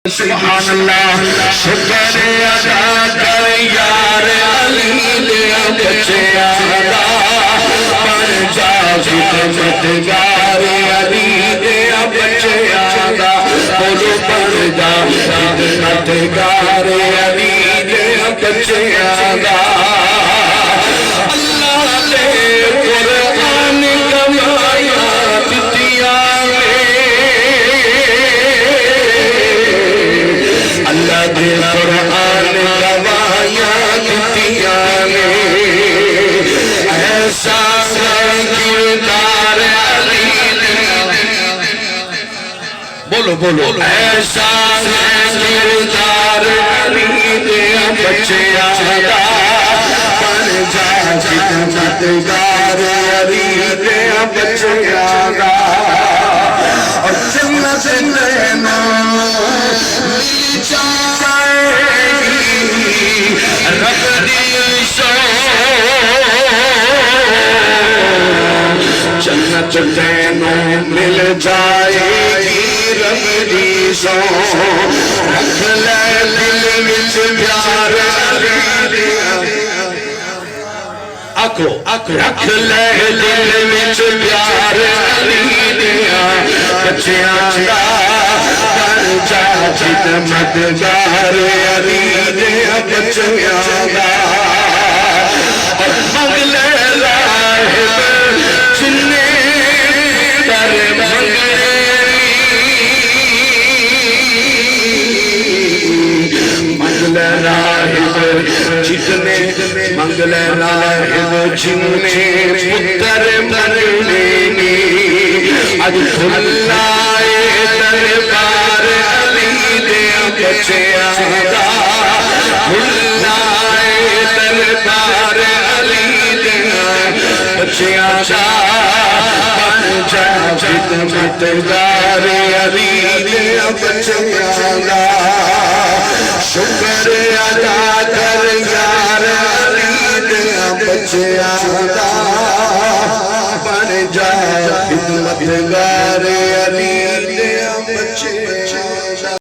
سبحان اللہ شکر ادا کر یار علی دے بچیاں دا بن جا خدمتگار علی دے بچیاں دا بولو بن جا خدمتگار علی دے بچیاں دا اللہ دے قرآن کمایا دتیاں اللہ دے قرآن گوایا دتیاں ایسا کردار علی بولو بولو ایسا کردار علی دے بچیاں دا بن جا خدمتگار علی دے بچیاں دا اور جنت لینا رب دی سو جنت تینوں مل جائے گی رب دی سو رکھ لے دل وچ پیار آکو رکھ لے دل وچ پیار علی دیا بچیاں دا بن جا خدمتگار علی دیا بچیاں دا اور منگ لے راہب جننے در منگ لے راہب جتنے منگ لے راہب جننے پتر منگنے اج کھلائے دربار علی دے بچیاں دا کھلائے دربار علی دے بچیاں دا بن جا خدمتگار علی دے بچیاں دا شکر ادا کر یار علی دے بچیاں دا بن جا خدمتگار علی دے